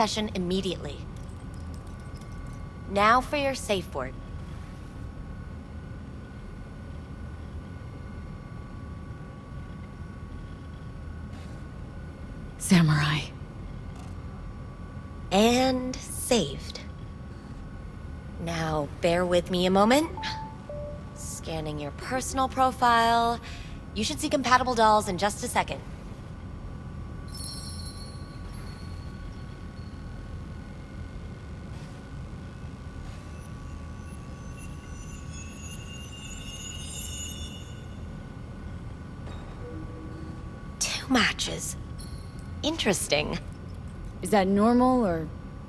session immediately. Now for your safe word. Samurai. And saved. Now, bear with me a moment. Scanning your personal profile. You should see compatible dolls in just a second. Two matches. Interesting. Is that normal, or...?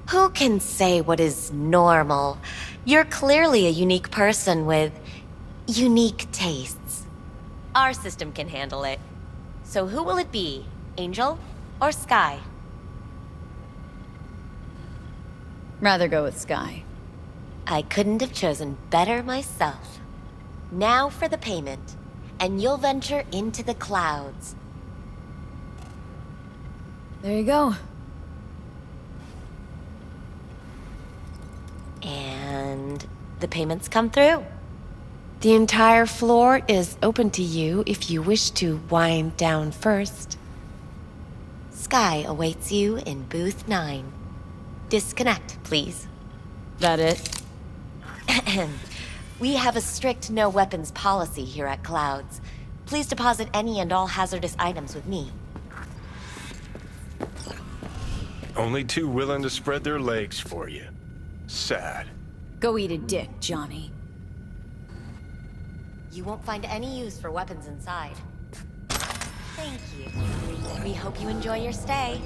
Who can say what is normal? You're clearly a unique person with unique tastes. Our system can handle it. So who will it be? Angel or Sky? Rather go with Sky. I couldn't have chosen better myself. Now for the payment, and you'll venture into the clouds. There you go. And the payments come through. The entire floor is open to you if you wish to wind down first. Sky awaits you in booth 9. Disconnect, please. That it? We have a strict no weapons policy here at Clouds. Please deposit any and all hazardous items with me. Only two willing to spread their legs for you. Sad. Go eat a dick, Johnny. You won't find any use for weapons inside. Thank you. We hope you enjoy your stay.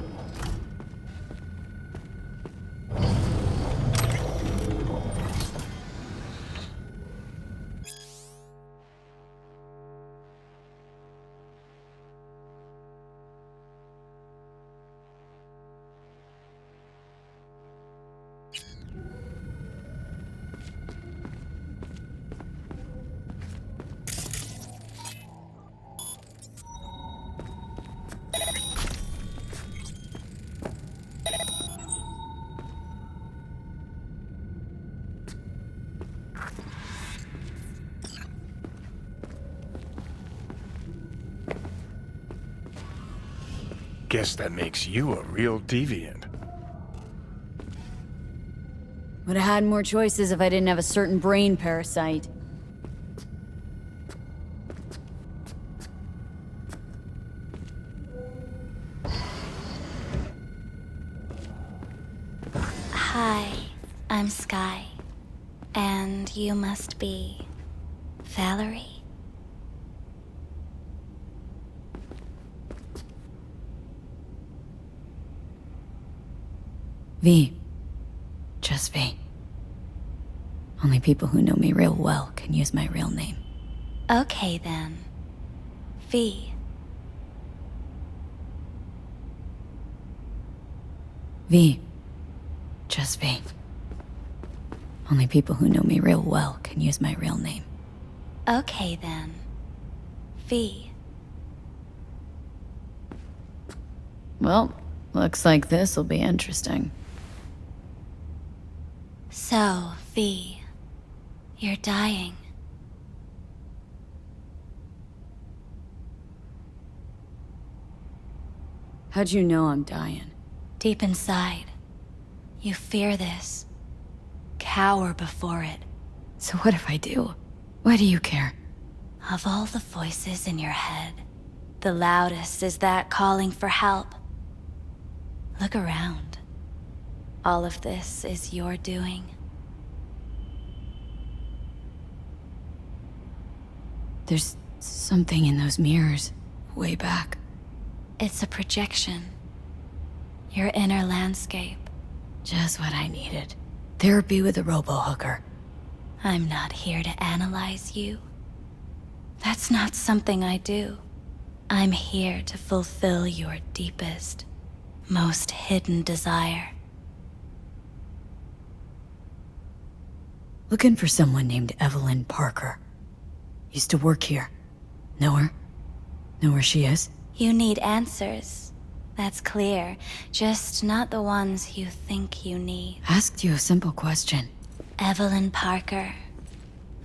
Guess that makes you a real deviant. Would have had more choices if I didn't have a certain brain parasite. Hi, I'm Sky. And you must be... Valerie? V. Just V. Only people who know me real well can use my real name. Okay then. V. V. Just V. Only people who know me real well can use my real name. Okay then. V. Well, looks like this'll be interesting. So, V. You're dying. How'd you know I'm dying? Deep inside, you fear this. Cower before it. So what if I do? Why do you care? Of all the voices in your head, the loudest is that calling for help. Look around. All of this is your doing. There's something in those mirrors, way back. It's a projection. Your inner landscape. Just what I needed. Therapy with a robo-hooker. I'm not here to analyze you. That's not something I do. I'm here to fulfill your deepest, most hidden desire. Looking for someone named Evelyn Parker. Used to work here. Know her? Know where she is? You need answers. That's clear. Just not the ones you think you need. Asked you a simple question. Evelyn Parker.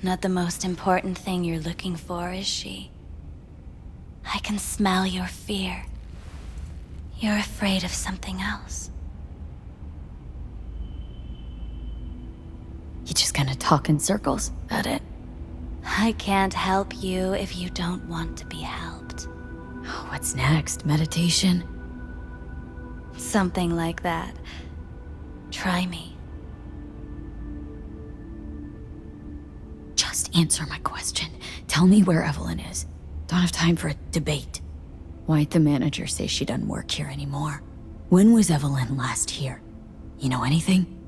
Not the most important thing you're looking for, is she? I can smell your fear. You're afraid of something else. You just gonna talk in circles? That it? I can't help you if you don't want to be helped. What's next? Meditation? Something like that. Try me. Just answer my question. Tell me where Evelyn is. Don't have time for a debate. Why'd the manager say she doesn't work here anymore? When was Evelyn last here? You know anything?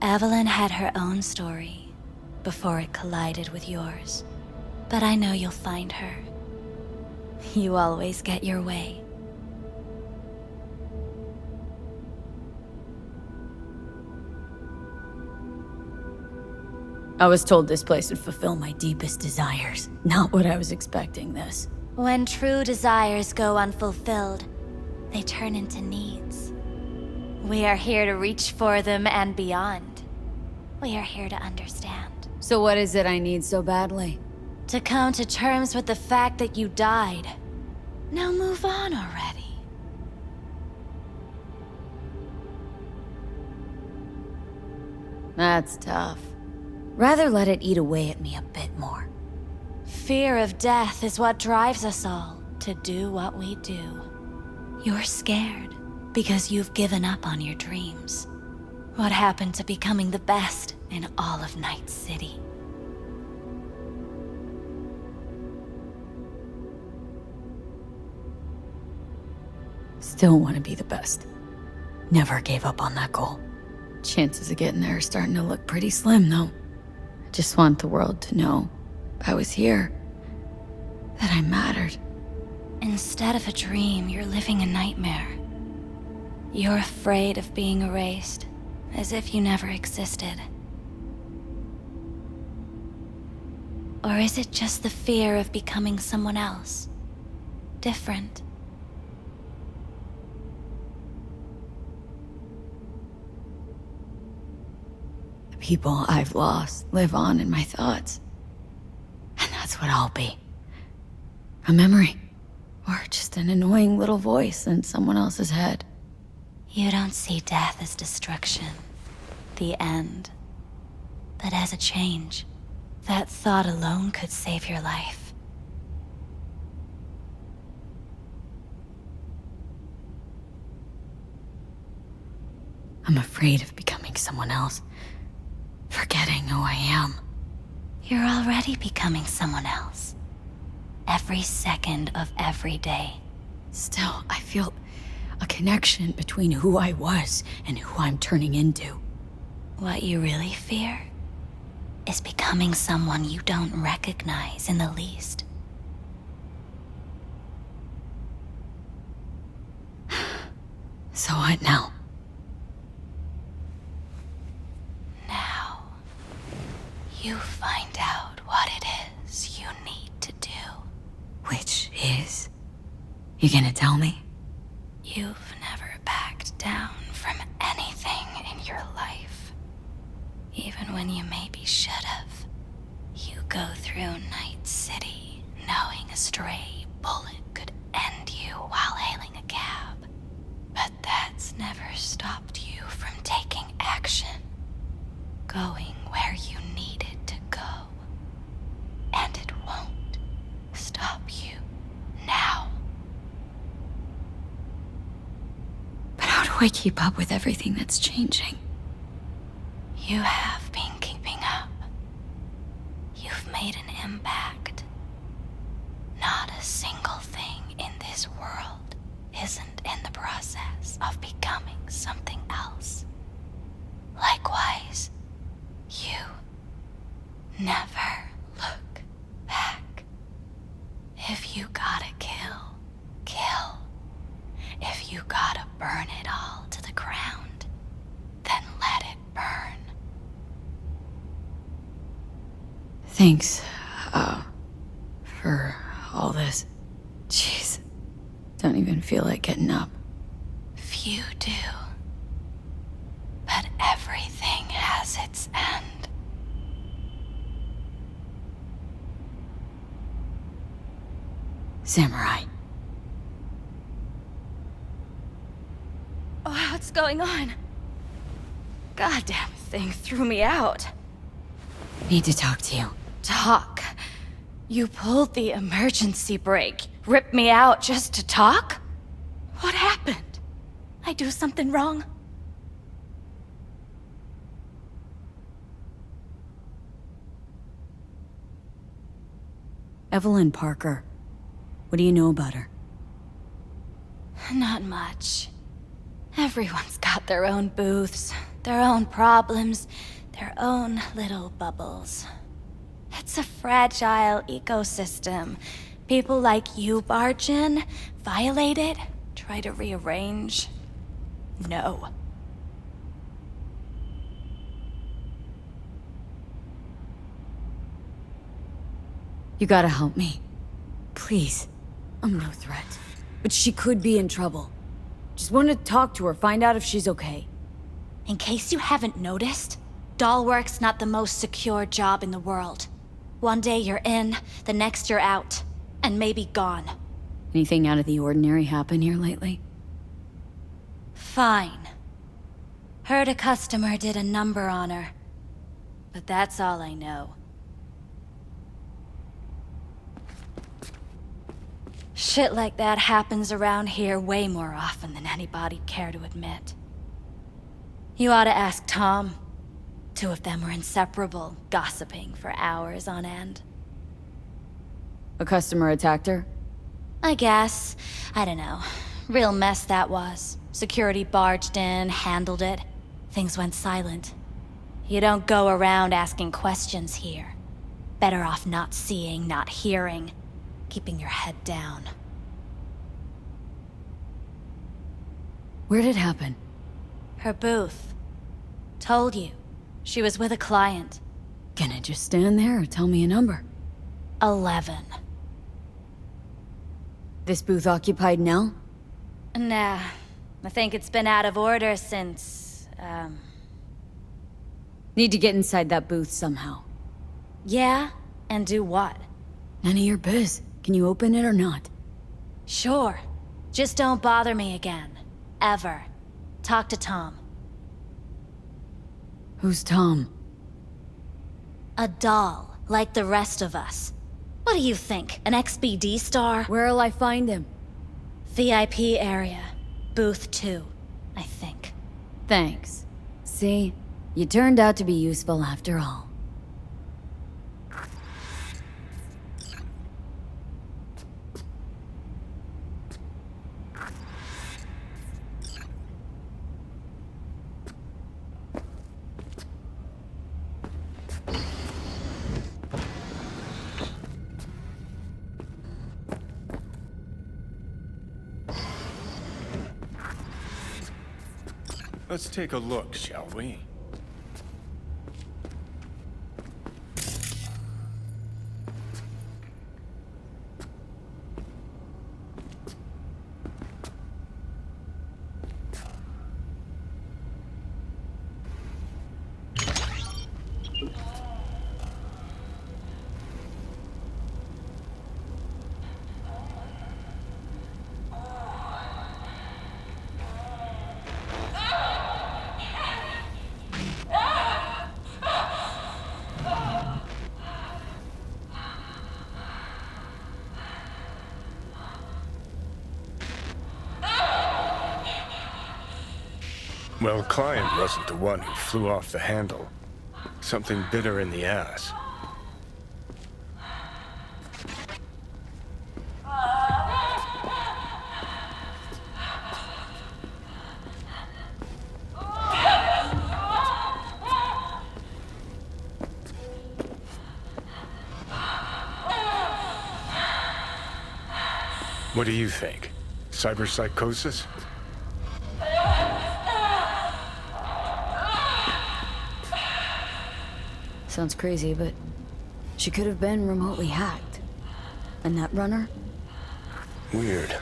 Evelyn had her own story before it collided with yours. But I know you'll find her. You always get your way. I was told this place would fulfill my deepest desires. Not what I was expecting this. When true desires go unfulfilled, they turn into needs. We are here to reach for them and beyond. We are here to understand. So what is it I need so badly? To come to terms with the fact that you died. Now move on already. That's tough. Rather let it eat away at me a bit more. Fear of death is what drives us all to do what we do. You're scared because you've given up on your dreams. What happened to becoming the best in all of Night City? Still want to be the best. Never gave up on that goal. Chances of getting there are starting to look pretty slim, though. I just want the world to know I was here. That I mattered. Instead of a dream, you're living a nightmare. You're afraid of being erased, as if you never existed. Or is it just the fear of becoming someone else? Different? The people I've lost live on in my thoughts. And that's what I'll be. A memory. Or just an annoying little voice in someone else's head. You don't see death as destruction, the end, but as a change. That thought alone could save your life. I'm afraid of becoming someone else. Forgetting who I am. You're already becoming someone else. Every second of every day. Still, I feel a connection between who I was and who I'm turning into. What you really fear is becoming someone you don't recognize in the least. So what now? Now, you find out what it is you need to do. Which is? You gonna tell me? You've never backed down from anything in your life. Even when you maybe should have. You go through Night City knowing a stray bullet could end you while hailing a cab. But that's never stopped you from taking action. Going where you needed to go. And it won't stop you now. But how do I keep up with everything that's changing? You have been keeping up. You've made an impact. Not a single thing in this world isn't in the process of becoming something else. Likewise, you never look back. If you gotta kill, kill. If you gotta burn it all to the ground, then let it burn. Thanks, for all this. Jeez. Don't even feel like getting up. you do. But everything has its end. Samurai. Oh, what's going on? Goddamn thing threw me out. Need to talk to you. Talk? You pulled the emergency brake, ripped me out just to talk? What happened? I do something wrong? Evelyn Parker. What do you know about her? Not much. Everyone's got their own booths, their own problems, their own little bubbles. It's a fragile ecosystem. People like you barge in, violate it, try to rearrange. No. You gotta help me. Please. I'm no threat. But she could be in trouble. Just want to talk to her, find out if she's okay. In case you haven't noticed, doll work's not the most secure job in the world. One day you're in, the next you're out. And maybe gone. Anything out of the ordinary happen here lately? Fine. Heard a customer did a number on her. But that's all I know. Shit like that happens around here way more often than anybody'd care to admit. You ought to ask Tom. Two of them were inseparable, gossiping for hours on end. A customer attacked her? I guess. I don't know. Real mess that was. Security barged in, handled it. Things went silent. You don't go around asking questions here. Better off not seeing, not hearing. Keeping your head down. Where'd it happen? Her booth. Told you. She was with a client. Can I just stand there or tell me a number? 11. This booth occupied now? Nah. I think it's been out of order since, Need to get inside that booth somehow. Yeah? And do what? None of your biz. Can you open it or not? Sure. Just don't bother me again. Ever. Talk to Tom. Who's Tom? A doll, like the rest of us. What do you think? An XBD star? Where'll I find him? VIP area. Booth 2, I think. Thanks. See? You turned out to be useful after all. Let's take a look, shall we? Well, client wasn't the one who flew off the handle. Something bit her in the ass. What do you think? Cyberpsychosis? Sounds crazy, but she could have been remotely hacked. A netrunner? Weird.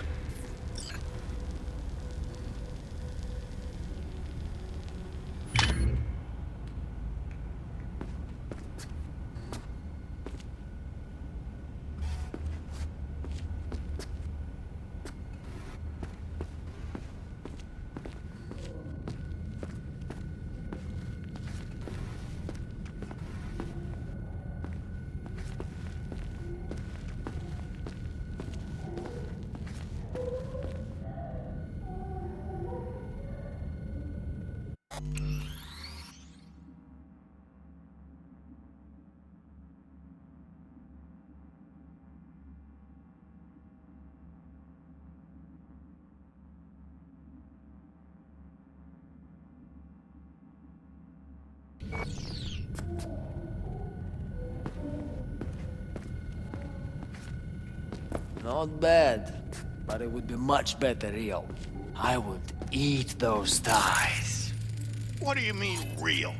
Not bad, but it would be much better real. I would eat those thighs. What do you mean, real?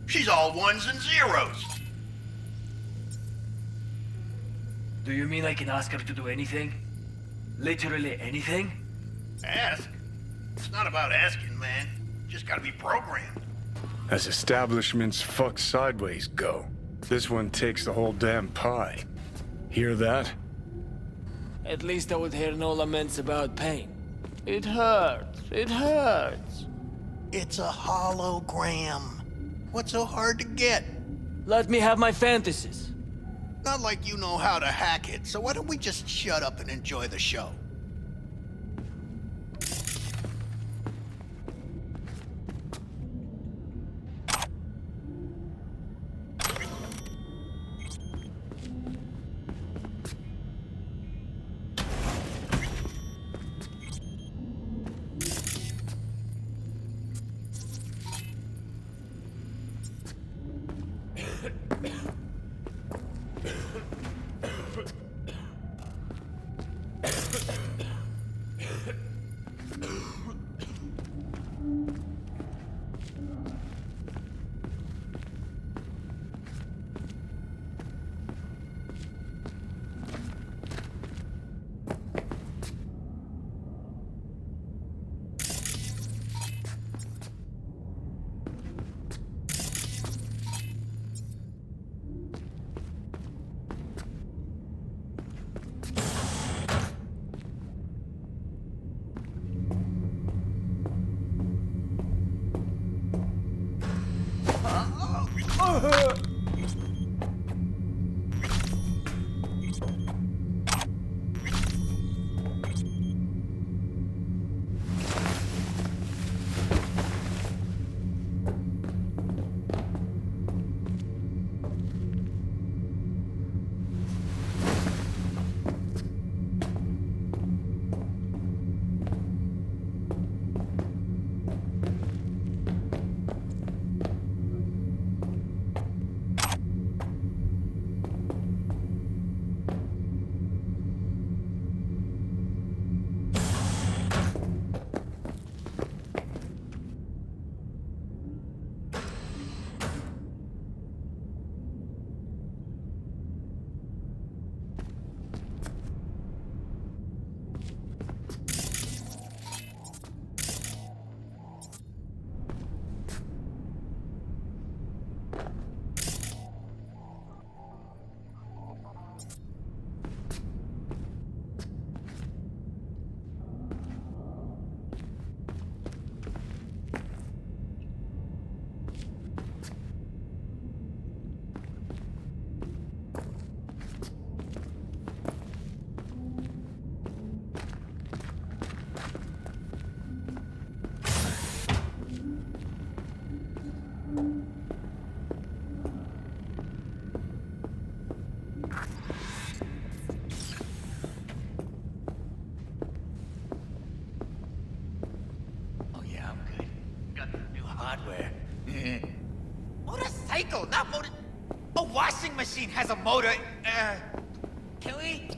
She's all ones and zeros. Do you mean I can ask her to do anything? Literally anything? Ask? It's not about asking, man. Just gotta be programmed. As establishments fuck sideways go, this one takes the whole damn pie. Hear that? At least I would hear no laments about pain. It hurts. It hurts. It's a hologram. What's so hard to get? Let me have my fantasies. Not like you know how to hack it, so why don't we just shut up and enjoy the show? Hardware. Motorcycle, not motor... A washing machine has a motor, Can we?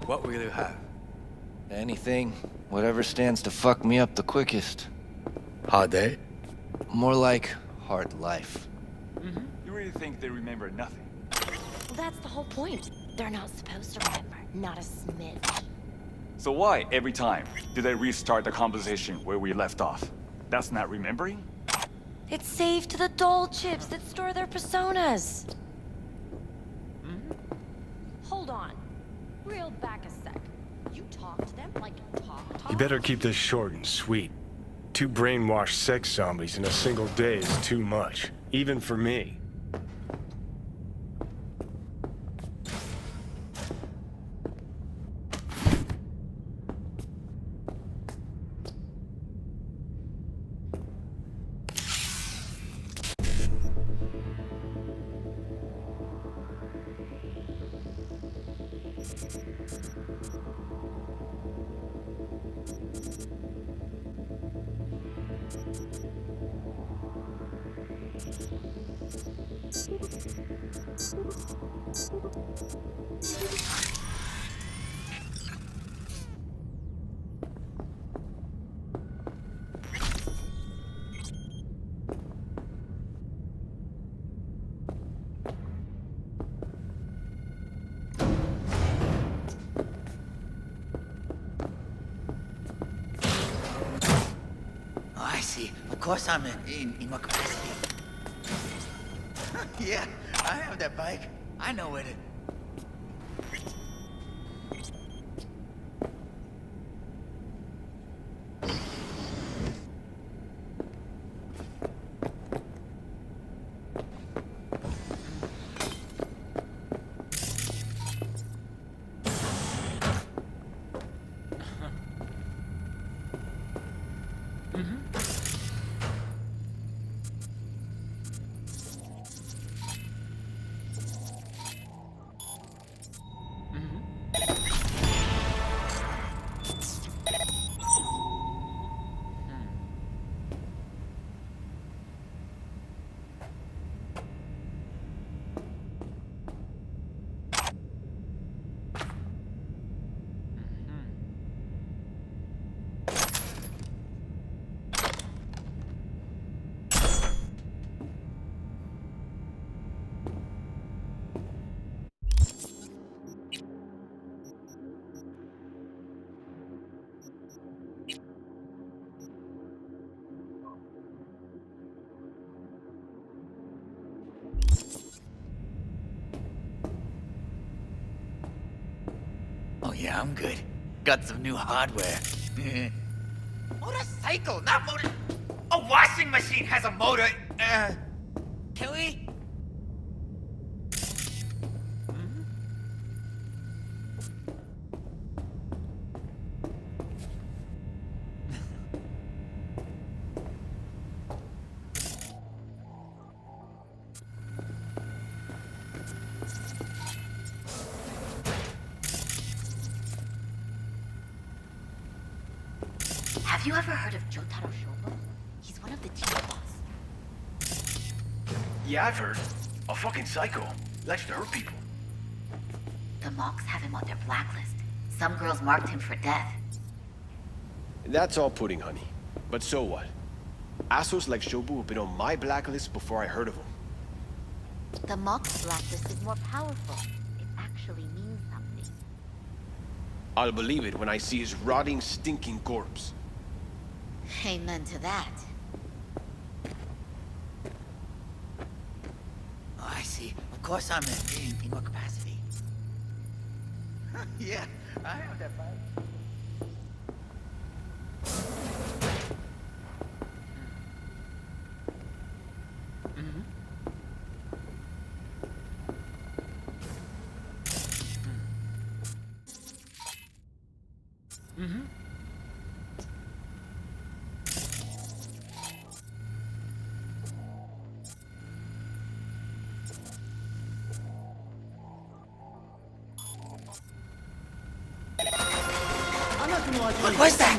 What will you have? Anything, whatever stands to fuck me up the quickest. Hard day? More like hard life. You really think they remember nothing? Well, that's the whole point. They're not supposed to remember, not a smidge. So why, every time, do they restart the conversation where we left off? That's not remembering? It's saved to the doll chips that store their personas. Hold on. Reel back a sec. You talk to them like talk? You better keep this short and sweet. 2 brainwashed sex zombies in a single day is too much, even for me. Oh, I see. Of course I'm in what capacity? Yeah, I have that bike. I know where to... Oh yeah, I'm good. Got some new hardware. Motorcycle, not motor... A washing machine has a motor. Can we? Have you ever heard of Jotaro Shobo? He's one of the team boss. Yeah, I've heard. A fucking psycho. Likes to hurt people. The monks have him on their blacklist. Some girls marked him for death. That's all pudding, honey. But so what? Assholes like Shobu have been on my blacklist before I heard of them. The monk's blacklist is more powerful. It actually means something. I'll believe it when I see his rotting, stinking corpse. Amen to that. Oh, I see. Of course I'm in what capacity? Yeah, I have that bike. What was that?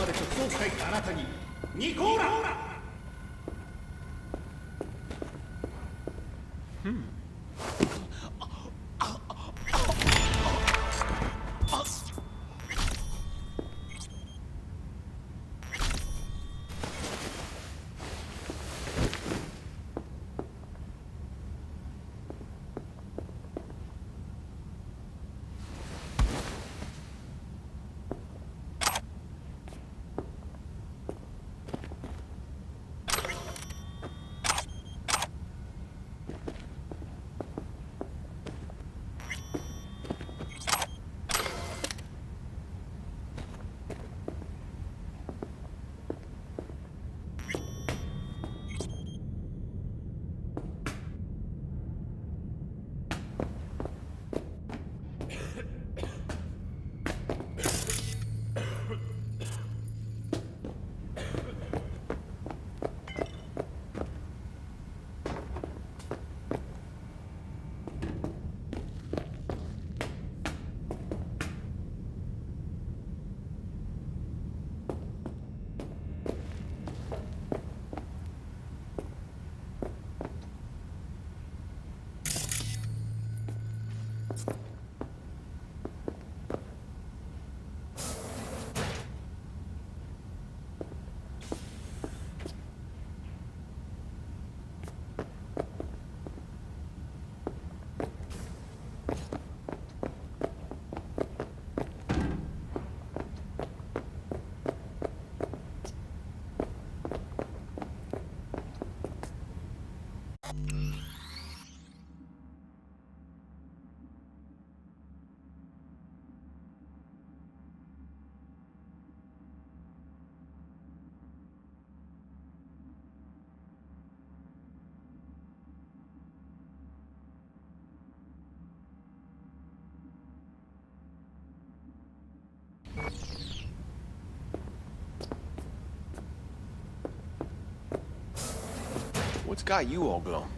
What's got you all glum?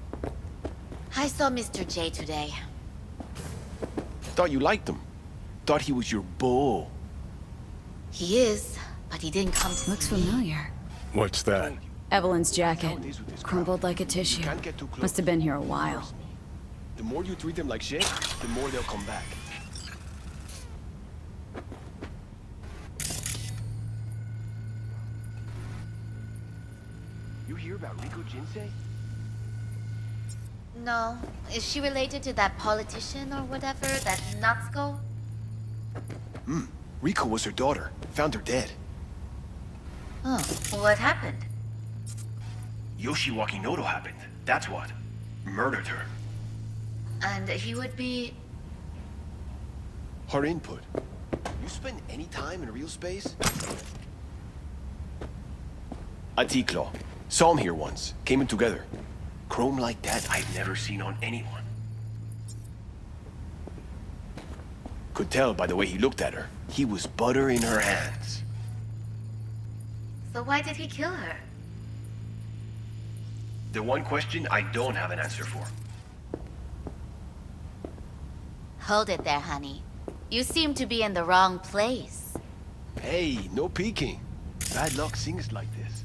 I saw Mr. J today. Thought you liked him. Thought he was your beau. He is, but he didn't come to Looks see me. familiar. What's that? Evelyn's jacket. Crumpled like a tissue. Can't get too close. Must have been here a while. The more you treat them like shit, the more they'll come back. You hear about Rico Jinsei? No. Is she related to that politician or whatever, that Natsuko? Rico was her daughter. Found her dead. Oh, what happened? Yoshi Wakinoto happened. That's what. Murdered her. And he would be... Her input. You spend any time in real space? Atiklo. Saw him here once. Came in together. Chrome like that I've never seen on anyone. could tell by the way he looked at her. He was butter in her hands. So why did he kill her? The one question I don't have an answer for. Hold it there, honey. You seem to be in the wrong place. Hey, no peeking. Bad luck sings like this.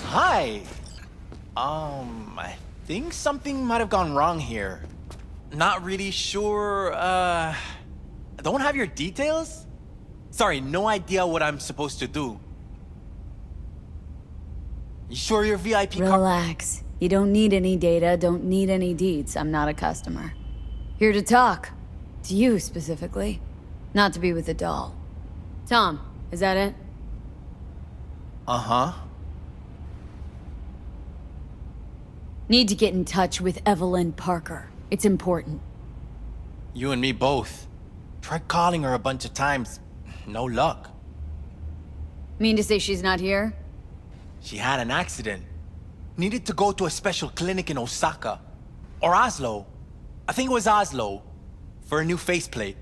Hi! I think something might have gone wrong here. Not really sure, don't have your details? Sorry, no idea what I'm supposed to do. You sure your VIP card? Relax. You don't need any data, don't need any deeds. I'm not a customer. Here to talk. To you, specifically. Not to be with a doll. Tom, is that it? Uh-huh. Need to get in touch with Evelyn Parker. It's important. You and me both. Tried calling her a bunch of times. No luck. Mean to say she's not here? She had an accident. Needed to go to a special clinic in Osaka. Or Oslo. I think it was Oslo. For a new faceplate.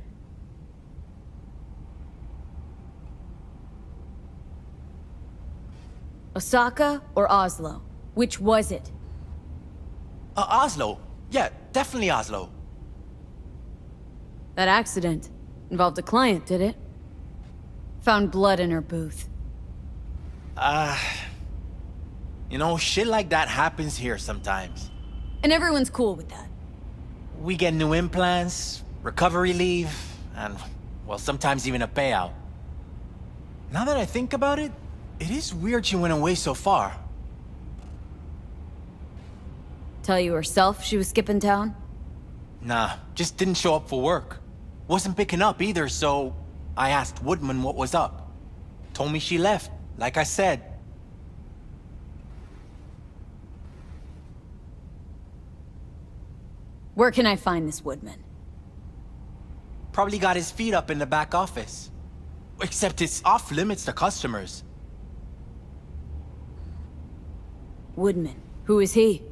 Osaka or Oslo? Which was it? Oslo. Yeah, definitely Oslo. That accident involved a client, did it? Found blood in her booth. You know, shit like that happens here sometimes. And everyone's cool with that. We get new implants, recovery leave, and, well, sometimes even a payout. Now that I think about it, it is weird she went away so far. Tell you herself she was skipping town? Nah, just didn't show up for work. Wasn't picking up either, so I asked Woodman what was up. Told me she left, like I said. Where can I find this Woodman? Probably got his feet up in the back office. Except it's off limits to customers. Woodman. Who is he?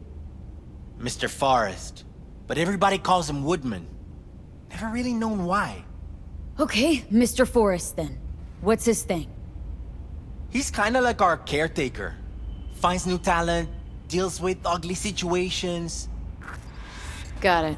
Mr. Forrest. But everybody calls him Woodman. Never really known why. Okay, Mr. Forrest then. What's his thing? He's kinda like our caretaker. Finds new talent, deals with ugly situations. Got it.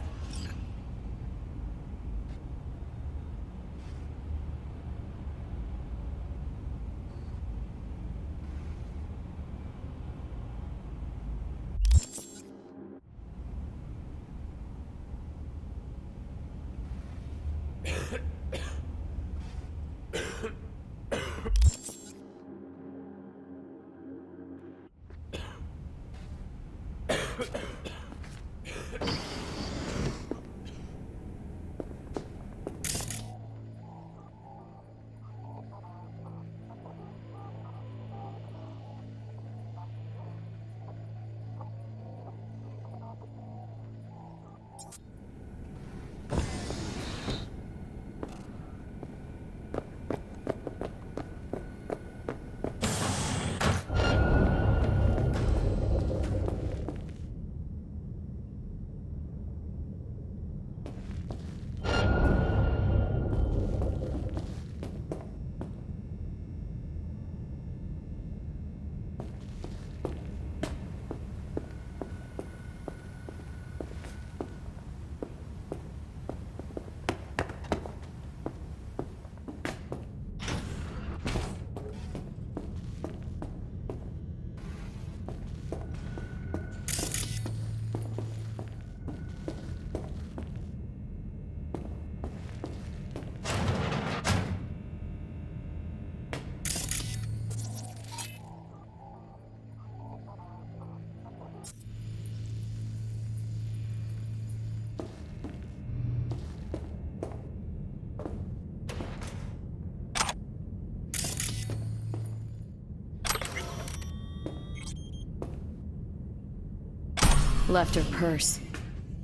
Left her purse.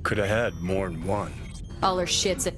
Could have had more than one. All her shit's at...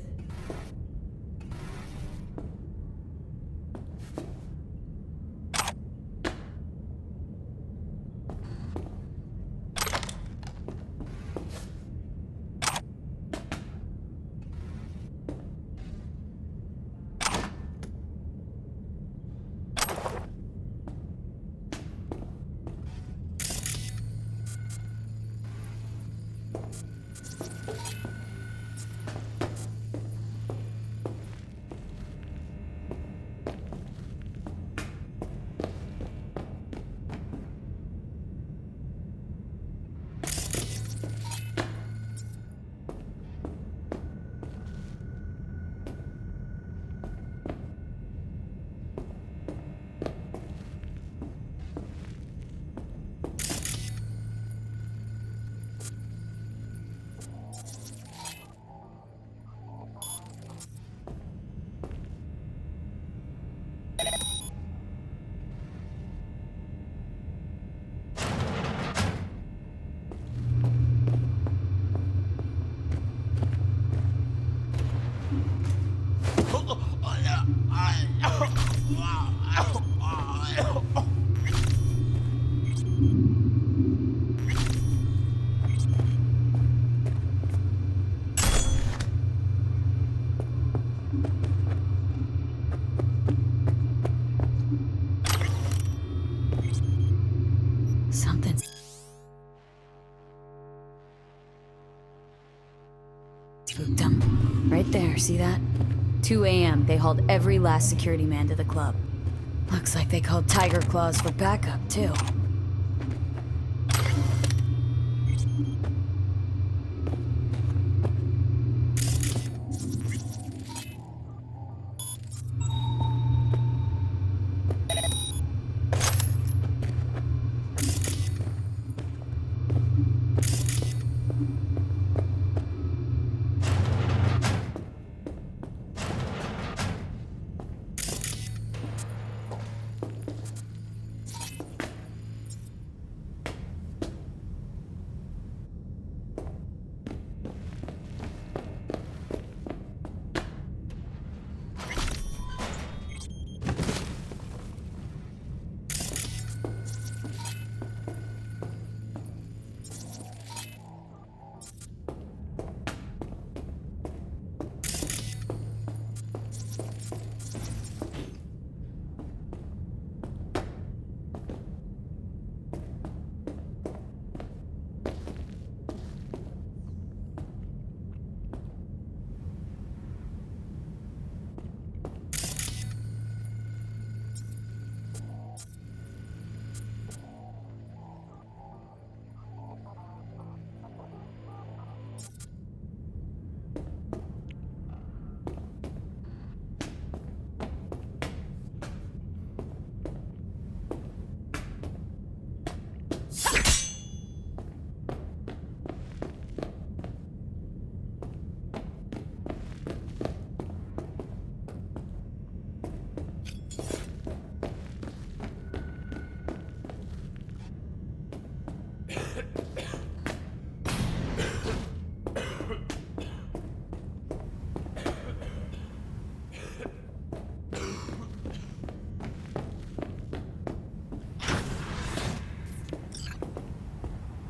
Spooked them. Right there, see that? 2 a.m., they hauled every last security man to the club. Looks like they called Tiger Claws for backup, too.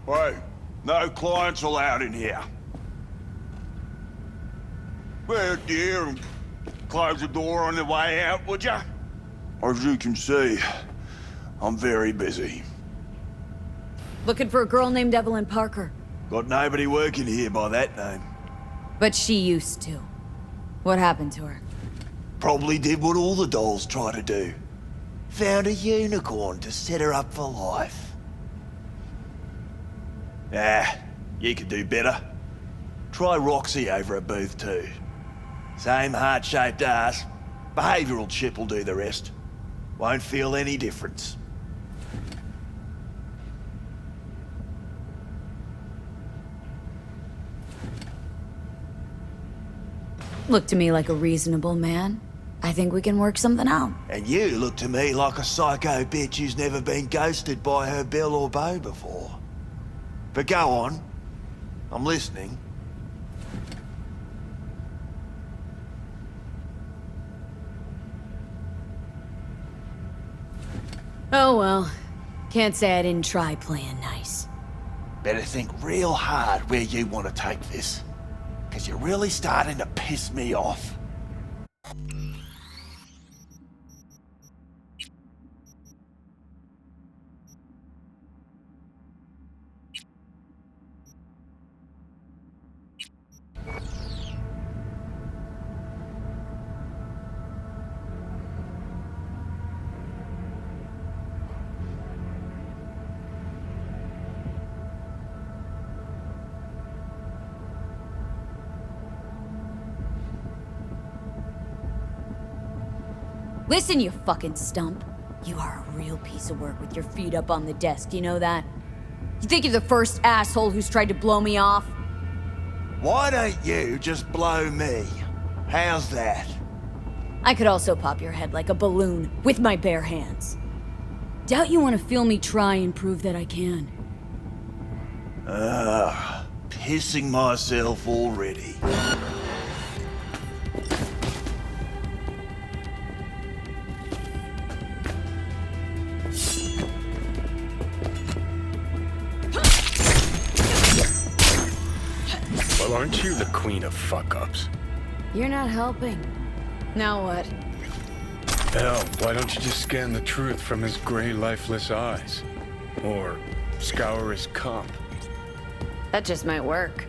Hey, no clients allowed in here. Well, dear, close the door on the way out, would ya? As you can see, I'm very busy. Looking for a girl named Evelyn Parker. Got nobody working here by that name. But she used to. What happened to her? Probably did what all the dolls try to do. Found a unicorn to set her up for life. Ah, you could do better. Try Roxy over at Booth 2. Same heart-shaped ass. Behavioural chip will do the rest. Won't feel any difference. Look to me like a reasonable man. I think we can work something out. And you look to me like a psycho bitch who's never been ghosted by her Bill or Beau before. But go on. I'm listening. Oh well. Can't say I didn't try playing nice. Better think real hard where you want to take this. Because you're really starting to piss me off. Listen, you fucking stump. You are a real piece of work with your feet up on the desk, you know that? You think you're the first asshole who's tried to blow me off? Why don't you just blow me? How's that? I could also pop your head like a balloon with my bare hands. Doubt you want to feel me try and prove that I can. Pissing myself already. Well, aren't you the queen of fuck-ups? You're not helping. Now what? Hell, why don't you just scan the truth from his gray, lifeless eyes? Or scour his comp? That just might work.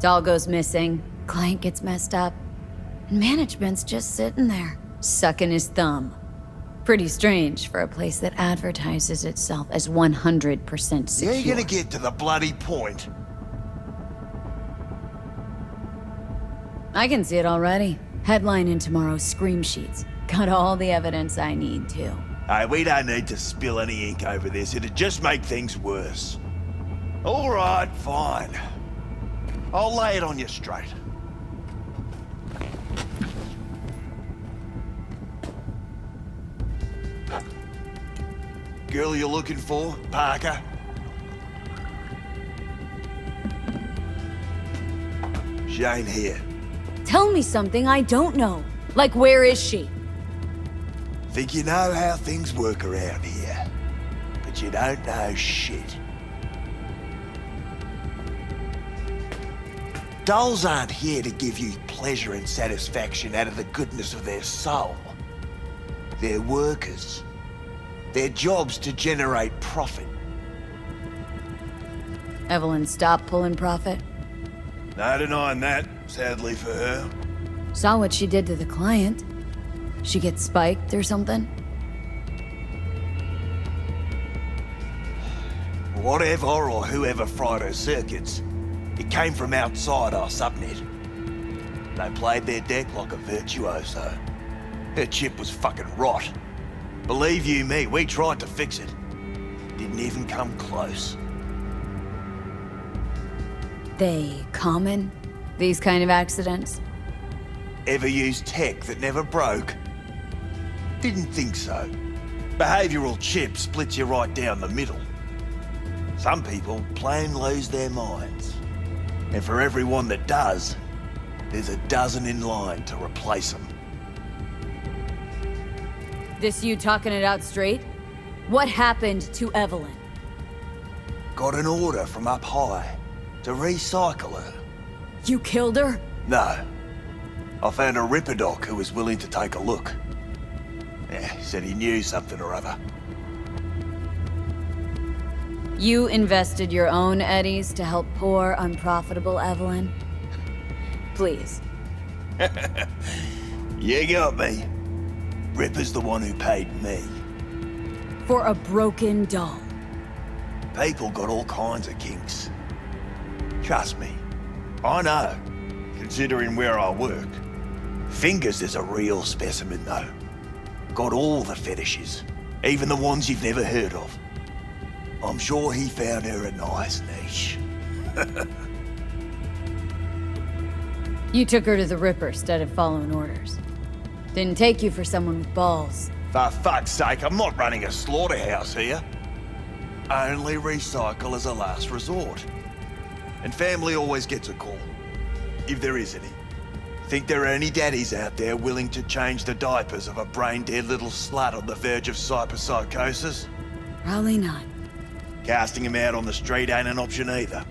Doll goes missing, client gets messed up, and management's just sitting there, sucking his thumb. Pretty strange for a place that advertises itself as 100% secure. You ain't gonna get to the bloody point. I can see it already. Headline in tomorrow's scream sheets. Got all the evidence I need, too. Hey, we don't need to spill any ink over this. It'd just make things worse. All right, fine. I'll lay it on you straight. Girl you're looking for, Parker? She ain't here. Tell me something I don't know. Like, where is she? Think you know how things work around here, but you don't know shit. Dolls aren't here to give you pleasure and satisfaction out of the goodness of their soul. They're workers. Their job's to generate profit. Evelyn stopped pulling profit. No denying that, sadly for her. Saw what she did to the client. She gets spiked or something? Whatever or whoever fried her circuits, it came from outside our subnet. They played their deck like a virtuoso. Her chip was fucking rot. Believe you me, we tried to fix it. Didn't even come close. They common? These kind of accidents? Ever used tech that never broke? Didn't think so. Behavioral chip splits you right down the middle. Some people plain lose their minds. And for everyone that does, there's a dozen in line to replace them. This you talking it out straight? What happened to Evelyn? Got an order from up high to recycle her. You killed her? No. I found a Ripper doc who was willing to take a look. Yeah, he said he knew something or other. You invested your own eddies to help poor, unprofitable Evelyn? Please. You got me. Ripper's the one who paid me. For a broken doll. People got all kinds of kinks. Trust me, I know, considering where I work. Fingers is a real specimen, though. Got all the fetishes, even the ones you've never heard of. I'm sure he found her a nice niche. You took her to the Ripper instead of following orders. Didn't take you for someone with balls. For fuck's sake, I'm not running a slaughterhouse here. Only recycle as a last resort. And family always gets a call, if there is any. Think there are any daddies out there willing to change the diapers of a brain-dead little slut on the verge of cyberpsychosis? Probably not. Casting him out on the street ain't an option either.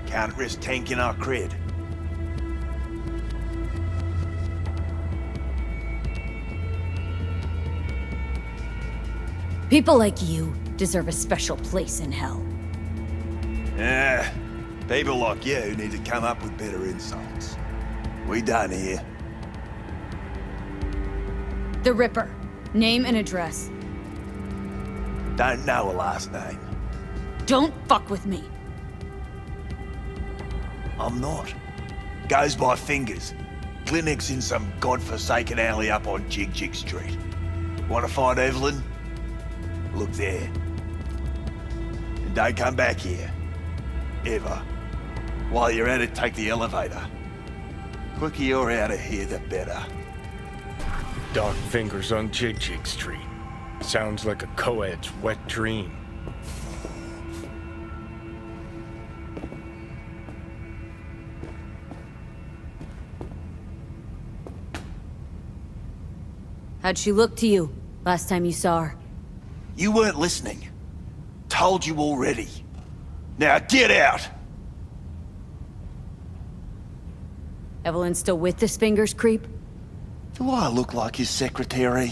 Can't risk tanking our cred. People like you deserve a special place in hell. Yeah, people like you need to come up with better insults. We done here. The Ripper. Name and address. Don't know a last name. Don't fuck with me. I'm not. Goes by fingers. Clinic's in some godforsaken alley up on Jig Jig Street. Want to find Evelyn? Look there. And don't come back here. Ever. While you're at it, take the elevator. Quicker you're out of here, the better. Dark fingers on Jig Jig Street. Sounds like a co-ed's wet dream. How'd she look to you last time you saw her? You weren't listening. Told you already. Now get out! Evelyn still with this fingers creep? Do I look like his secretary?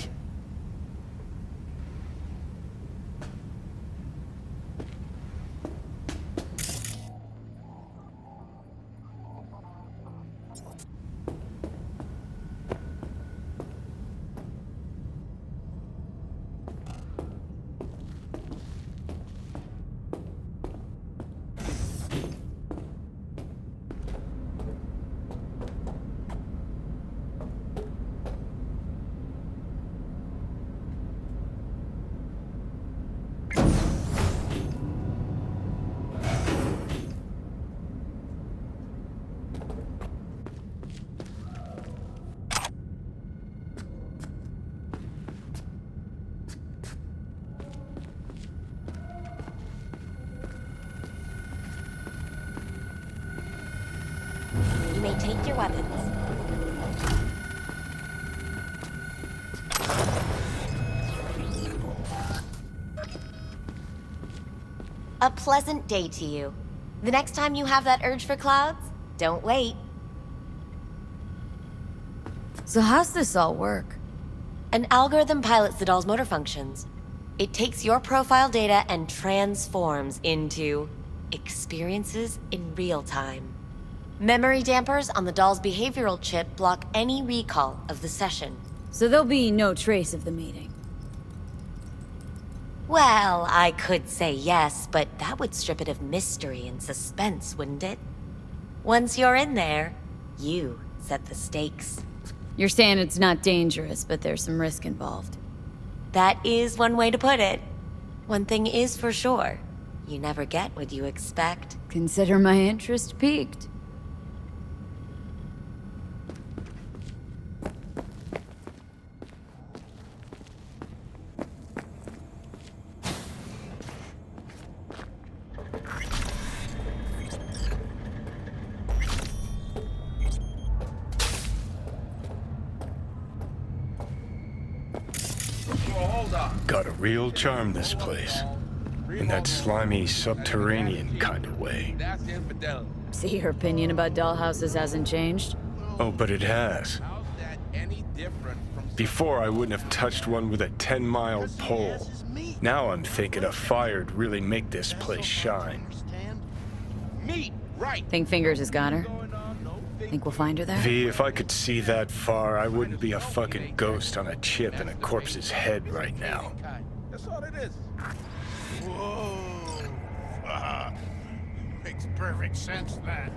You may take your weapons. A pleasant day to you. The next time you have that urge for clouds, don't wait. So how's this all work? An algorithm pilots the doll's motor functions. It takes your profile data and transforms into experiences in real time. Memory dampers on the doll's behavioral chip block any recall of the session. So there'll be no trace of the meeting. Well, I could say yes, but that would strip it of mystery and suspense, wouldn't it? Once you're in there, you set the stakes. You're saying it's not dangerous, but there's some risk involved. That is one way to put it. One thing is for sure, you never get what you expect. Consider my interest piqued. Got a real charm, this place. In that slimy, subterranean kind of way. See, your opinion about dollhouses hasn't changed? Oh, but it has. Before, I wouldn't have touched one with a 10-mile pole. Now I'm thinking a fire'd really make this place shine. Think Fingers has got her? Think we'll find her there? V, if I could see that far, I wouldn't be a fucking ghost on a chip in a corpse's head right now. That's all it is. Whoa. Makes perfect sense, that.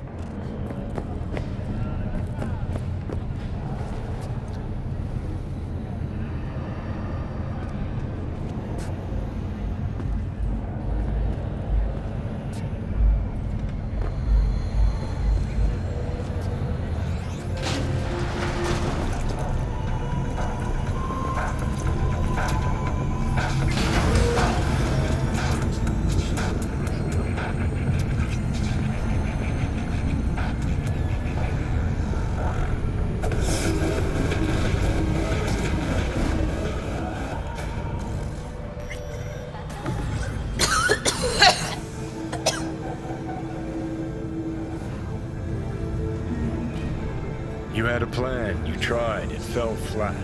You had a plan, you tried, it fell flat.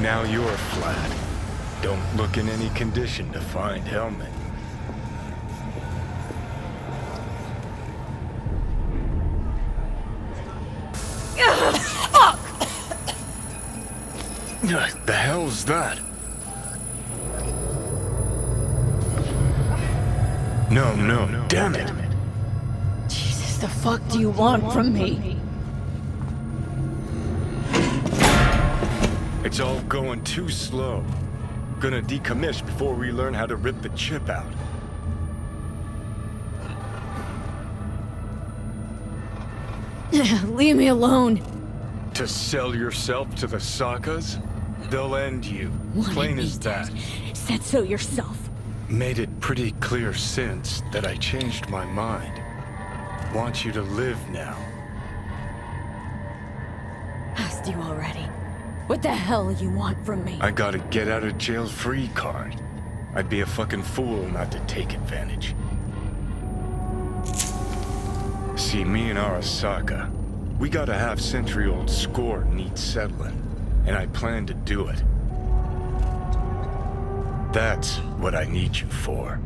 Now you're flat. Don't look in any condition to find Helmet. Fuck! The hell's that? No, damn it. Jesus, the fuck do you want from me? It's all going too slow. Gonna decommission before we learn how to rip the chip out. Leave me alone. To sell yourself to the Sakas? They'll end you. Plain as that. Said so yourself. Made it pretty clear since that I changed my mind. Want you to live now. Asked you already. What the hell you want from me? I got a get out of jail free card. I'd be a fucking fool not to take advantage. See, me and Arasaka, we got a half-century-old score needs settling, and I plan to do it. That's what I need you for.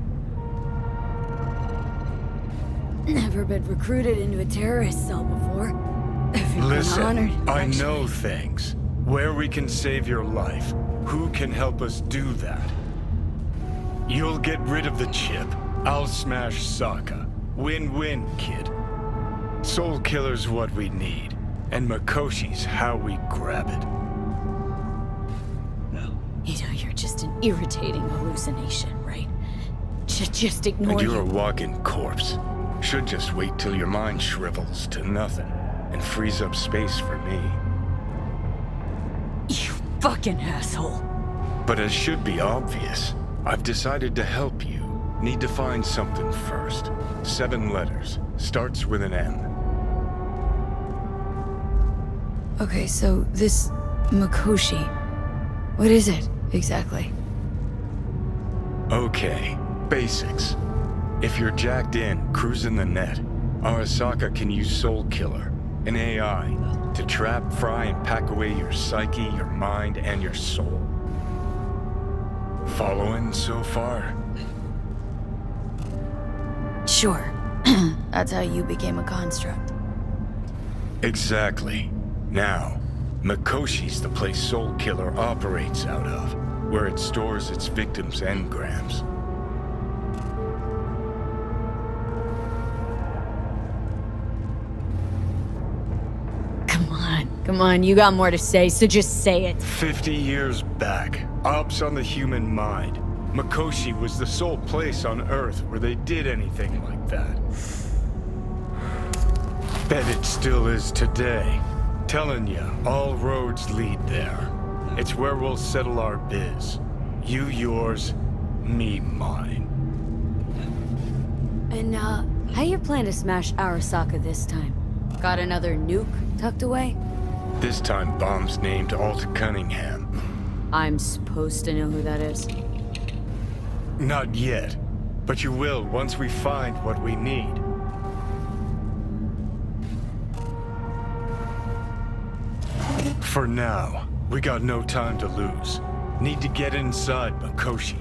Never been recruited into a terrorist cell before. Listen, honored, I actually. know things. Where we can save your life. Who can help us do that? You'll get rid of the chip. I'll smash Saka. Win-win, kid. Soul Killer's what we need. And Makoshi's how we grab it. You know, you're just an irritating hallucination, right? Just ignore And you're you. a walking corpse. Should just wait till your mind shrivels to nothing and frees up space for me. You fucking asshole. But as should be obvious, I've decided to help you. Need to find something first. 7 letters. Starts with an M. Okay, so this Makoshi, what is it exactly? Okay, basics. If you're jacked in, cruising the net, Arasaka can use Soul Killer, an AI, to trap, fry, and pack away your psyche, your mind, and your soul. Following so far? Sure. That's how you became a construct. Exactly. Now, Makoshi's the place Soul Killer operates out of, where it stores its victims' engrams. Come on, you got more to say, so just say it. 50 years back, ops on the human mind. Makoshi was the sole place on Earth where they did anything like that. Bet it still is today. Telling ya, all roads lead there. It's where we'll settle our biz. You yours, me mine. And, how you plan to smash Arasaka this time? Got another nuke tucked away? This time bomb's named Alt Cunningham. I'm supposed to know who that is. Not yet, but you will once we find what we need. For now, we got no time to lose. Need to get inside Makoshi.